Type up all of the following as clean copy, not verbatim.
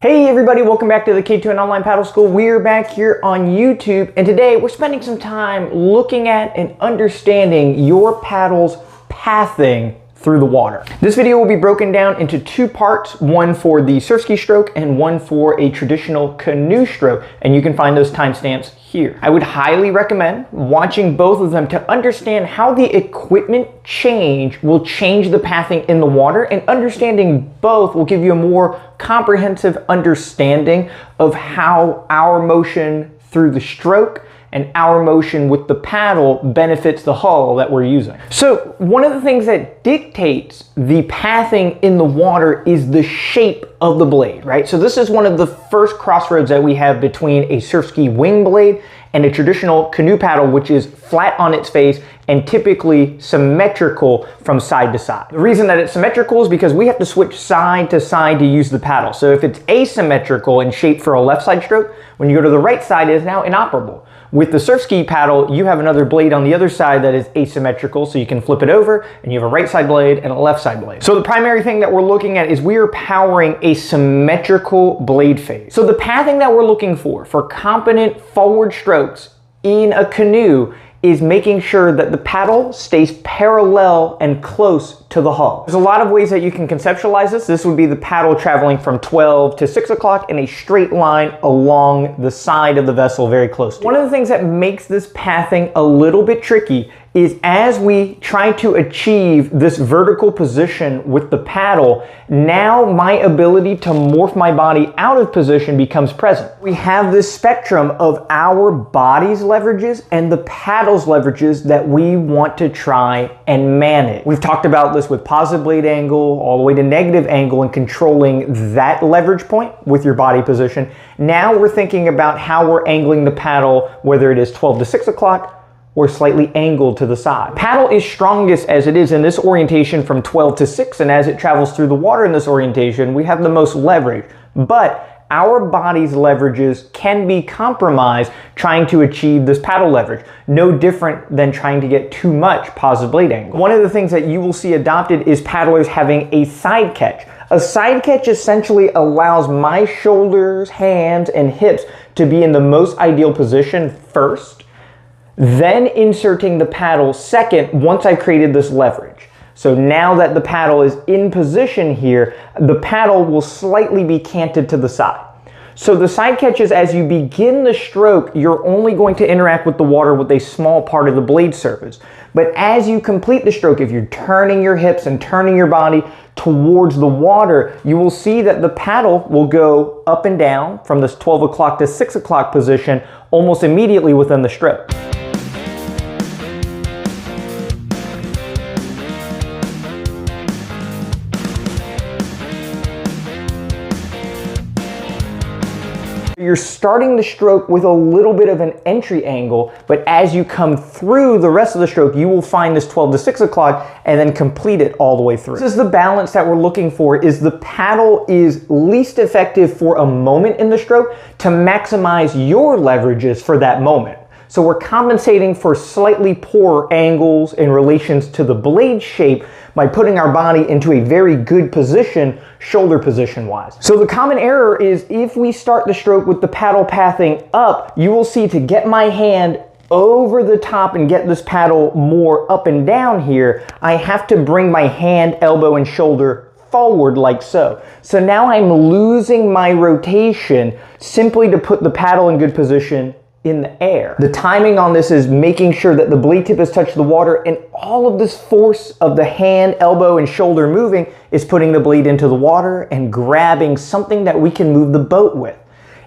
Hey everybody, welcome back to the K2N Online Paddle School. We're back here on YouTube, and today we're spending some time looking at and understanding your paddle's pathing through the water. This video will be broken down into two parts, one for the surf ski stroke and one for a traditional canoe stroke, and you can find those timestamps here. I would highly recommend watching both of them to understand how the equipment change will change the pathing in the water, and understanding both will give you a more comprehensive understanding of how our motion through the stroke and our motion with the paddle benefits the hull that we're using. So one of the things that dictates the pathing in the water is the shape of the blade, right? So this is one of the first crossroads that we have between a surf ski wing blade and a traditional canoe paddle, which is flat on its face and typically symmetrical from side to side. The reason that it's symmetrical is because we have to switch side to side to use the paddle. So if it's asymmetrical in shape for a left side stroke, when you go to the right side, it is now inoperable. With the surf ski paddle, you have another blade on the other side that is asymmetrical, so you can flip it over and you have a right side blade and a left side blade. So the primary thing that we're looking at is we are powering a symmetrical blade phase. So the pathing that we're looking for competent forward strokes in a canoe is making sure that the paddle stays parallel and close to the hull. There's a lot of ways that you can conceptualize this. This would be the paddle traveling from 12 to 6 o'clock in a straight line along the side of the vessel very close to. One of the things that makes this pathing a little bit tricky is as we try to achieve this vertical position with the paddle, now my ability to morph my body out of position becomes present. We have this spectrum of our body's leverages and the paddle's leverages that we want to try and manage. We've talked about this with positive blade angle all the way to negative angle and controlling that leverage point with your body position. Now we're thinking about how we're angling the paddle, whether it is 12 to 6 o'clock or slightly angled to the side. Paddle is strongest as it is in this orientation from 12 to 6, and as it travels through the water in this orientation, we have the most leverage. But our body's leverages can be compromised trying to achieve this paddle leverage. No different than trying to get too much positive blade angle. One of the things that you will see adopted is paddlers having a side catch. A side catch essentially allows my shoulders, hands, and hips to be in the most ideal position first, then inserting the paddle second once I created this leverage. So now that the paddle is in position here, the paddle will slightly be canted to the side. So the side catch is as you begin the stroke, you're only going to interact with the water with a small part of the blade surface. But as you complete the stroke, if you're turning your hips and turning your body towards the water, you will see that the paddle will go up and down from this 12 o'clock to 6 o'clock position almost immediately within the stroke. You're starting the stroke with a little bit of an entry angle, but as you come through the rest of the stroke, you will find this 12 to 6 o'clock and then complete it all the way through. This is the balance that we're looking for, is the paddle is least effective for a moment in the stroke to maximize your leverages for that moment. So we're compensating for slightly poorer angles in relations to the blade shape by putting our body into a very good position, shoulder position wise. So the common error is if we start the stroke with the paddle pathing up, you will see to get my hand over the top and get this paddle more up and down here, I have to bring my hand, elbow, and shoulder forward like so. So now I'm losing my rotation simply to put the paddle in good position in the air. The timing on this is making sure that the blade tip has touched the water, and all of this force of the hand, elbow, and shoulder moving is putting the blade into the water and grabbing something that we can move the boat with.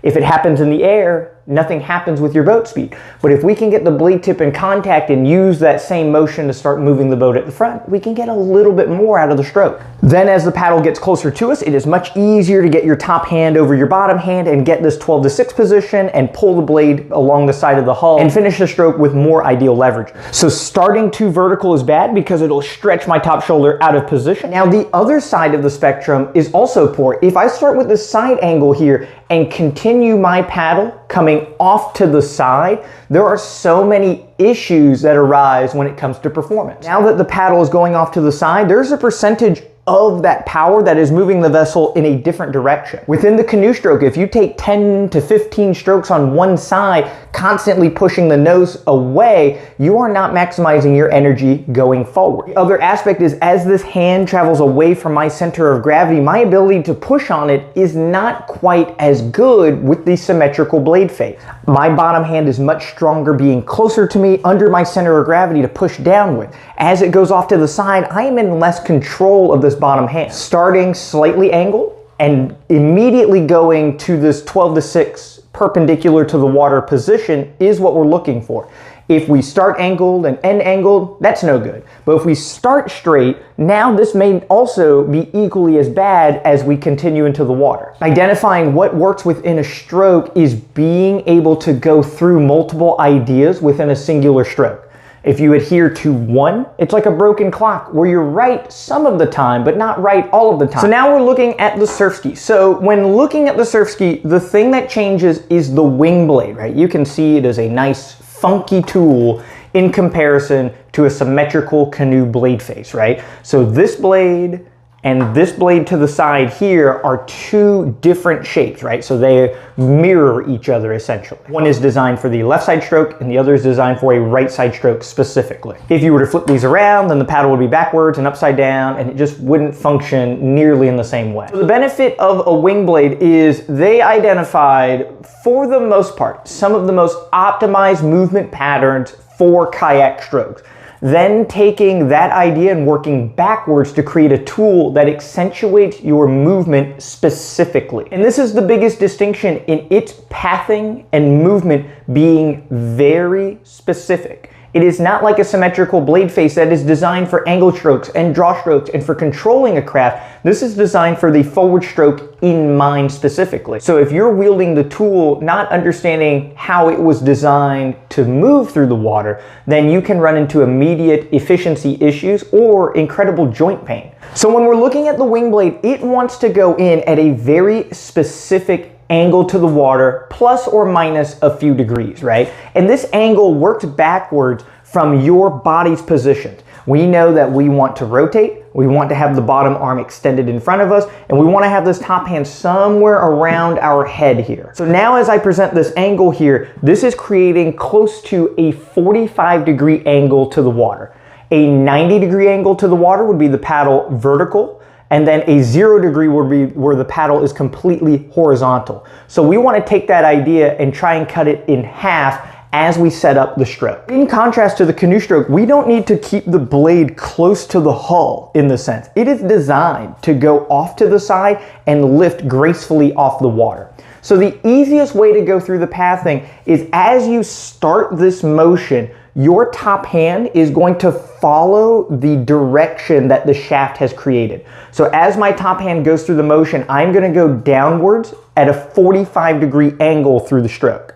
If it happens in the air, nothing happens with your boat speed. But if we can get the blade tip in contact and use that same motion to start moving the boat at the front, we can get a little bit more out of the stroke. Then as the paddle gets closer to us, it is much easier to get your top hand over your bottom hand and get this 12 to 6 position and pull the blade along the side of the hull and finish the stroke with more ideal leverage. So starting too vertical is bad because it'll stretch my top shoulder out of position. Now the other side of the spectrum is also poor. If I start with the side angle here and continue my paddle coming off to the side, there are so many issues that arise when it comes to performance. Now that the paddle is going off to the side, there's a percentage of that power that is moving the vessel in a different direction. Within the canoe stroke, if you take 10 to 15 strokes on one side, constantly pushing the nose away, you are not maximizing your energy going forward. The other aspect is, as this hand travels away from my center of gravity, my ability to push on it is not quite as good with the symmetrical blade face. My bottom hand is much stronger being closer to me under my center of gravity to push down with. As it goes off to the side, I am in less control of this bottom hand. Starting slightly angled and immediately going to this 12 to 6 perpendicular to the water position is what we're looking for. If we start angled and end angled, that's no good. But if we start straight, now this may also be equally as bad as we continue into the water. Identifying what works within a stroke is being able to go through multiple ideas within a singular stroke. If you adhere to one, it's like a broken clock where you're right some of the time, but not right all of the time. So now we're looking at the surf ski. So when looking at the surf ski, the thing that changes is the wing blade, right? You can see it is a nice funky tool in comparison to a symmetrical canoe blade face, right? So this blade and this blade to the side here are two different shapes, right? So they mirror each other essentially. One is designed for the left side stroke and the other is designed for a right side stroke specifically. If you were to flip these around, then the paddle would be backwards and upside down and it just wouldn't function nearly in the same way. So the benefit of a wing blade is they identified, for the most part, some of the most optimized movement patterns for kayak strokes. Then taking that idea and working backwards to create a tool that accentuates your movement specifically. And this is the biggest distinction in its pathing and movement being very specific. It is not like a symmetrical blade face that is designed for angle strokes and draw strokes and for controlling a craft. This is designed for the forward stroke in mind specifically. So if you're wielding the tool not understanding how it was designed to move through the water, then you can run into immediate efficiency issues or incredible joint pain. So when we're looking at the wing blade, it wants to go in at a very specific angle to the water, plus or minus a few degrees, right? And this angle works backwards from your body's position. We know that we want to rotate, we want to have the bottom arm extended in front of us, and we want to have this top hand somewhere around our head here. So now as I present this angle here, this is creating close to a 45-degree angle to the water. A 90-degree angle to the water would be the paddle vertical, and then a 0 degree would be where the paddle is completely horizontal. So we want to take that idea and try and cut it in half as we set up the stroke. In contrast to the canoe stroke, we don't need to keep the blade close to the hull in the sense. It is designed to go off to the side and lift gracefully off the water. So the easiest way to go through the pathing is as you start this motion, your top hand is going to follow the direction that the shaft has created. So as my top hand goes through the motion, I'm going to go downwards at a 45-degree angle through the stroke.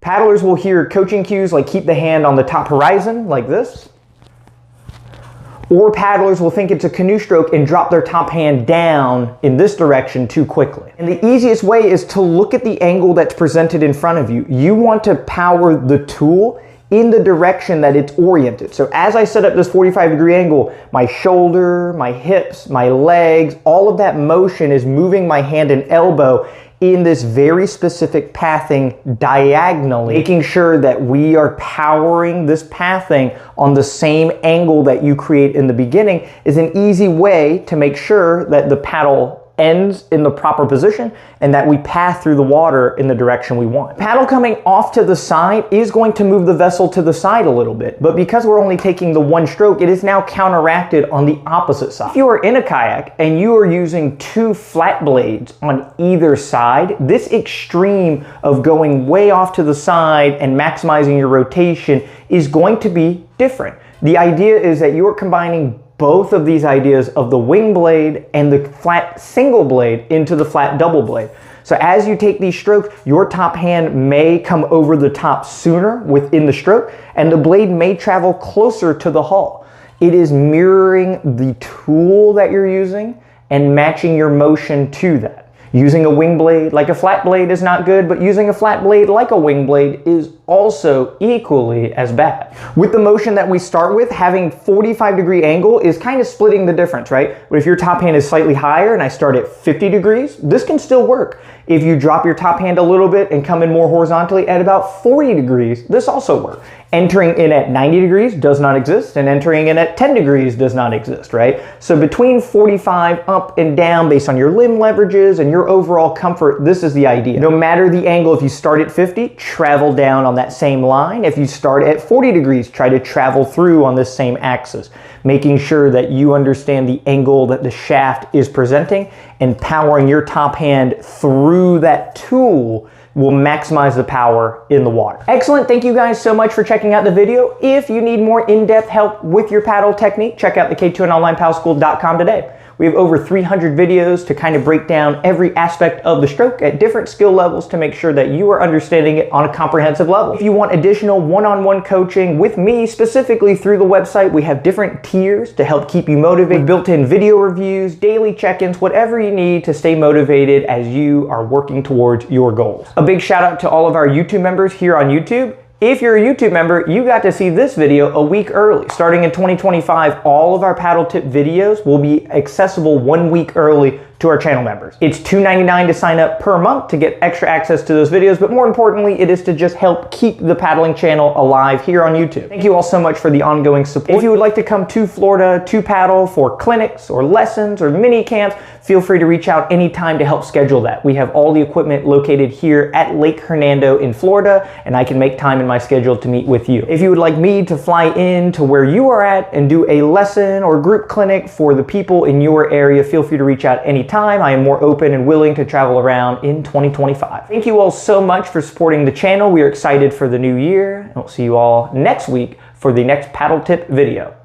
Paddlers will hear coaching cues like keep the hand on the top horizon like this. Or paddlers will think it's a canoe stroke and drop their top hand down in this direction too quickly. And the easiest way is to look at the angle that's presented in front of you. You want to power the tool in the direction that it's oriented. So as I set up this 45-degree angle, my shoulder, my hips, my legs, all of that motion is moving my hand and elbow in this very specific pathing diagonally, making sure that we are powering this pathing on the same angle that you create in the beginning is an easy way to make sure that the paddle ends in the proper position and that we path through the water in the direction we want. Paddle coming off to the side is going to move the vessel to the side a little bit, but because we're only taking the one stroke, it is now counteracted on the opposite side. If you are in a kayak and you are using two flat blades on either side, this extreme of going way off to the side and maximizing your rotation is going to be different. The idea is that you are combining both of these ideas of the wing blade and the flat single blade into the flat double blade. So as you take these strokes, your top hand may come over the top sooner within the stroke, and the blade may travel closer to the hull. It is mirroring the tool that you're using and matching your motion to that. Using a wing blade like a flat blade is not good, but using a flat blade like a wing blade is also equally as bad. With the motion that we start with, having 45-degree angle is kind of splitting the difference, right? But if your top hand is slightly higher and I start at 50 degrees, this can still work. If you drop your top hand a little bit and come in more horizontally at about 40 degrees, this also works. Entering in at 90 degrees does not exist, and entering in at 10 degrees does not exist, right? So between 45 up and down based on your limb leverages and your overall comfort, this is the idea. No matter the angle, if you start at 50, travel down on that same line. If you start at 40 degrees, try to travel through on this same axis, making sure that you understand the angle that the shaft is presenting, and powering your top hand through that tool will maximize the power in the water. Excellent, thank you guys so much for checking out the video. If you need more in-depth help with your paddle technique, check out the K2NOnlinePaddleSchool.com today. We have over 300 videos to kind of break down every aspect of the stroke at different skill levels to make sure that you are understanding it on a comprehensive level. If you want additional one-on-one coaching with me specifically through the website, we have different tiers to help keep you motivated, built-in video reviews, daily check-ins, whatever you need to stay motivated as you are working towards your goals. A big shout out to all of our YouTube members here on YouTube. If you're a YouTube member, you got to see this video a week early. Starting in 2025, all of our paddle tip videos will be accessible 1 week early to our channel members. It's $2.99 to sign up per month to get extra access to those videos, but more importantly, it is to just help keep the paddling channel alive here on YouTube. Thank you all so much for the ongoing support. If you would like to come to Florida to paddle for clinics or lessons or mini camps, feel free to reach out anytime to help schedule that. We have all the equipment located here at Lake Hernando in Florida, and I can make time in my schedule to meet with you. If you would like me to fly in to where you are at and do a lesson or group clinic for the people in your area, feel free to reach out anytime. I am more open and willing to travel around in 2025. Thank you all so much for supporting the channel. We are excited for the new year, and we'll see you all next week for the next paddle tip video.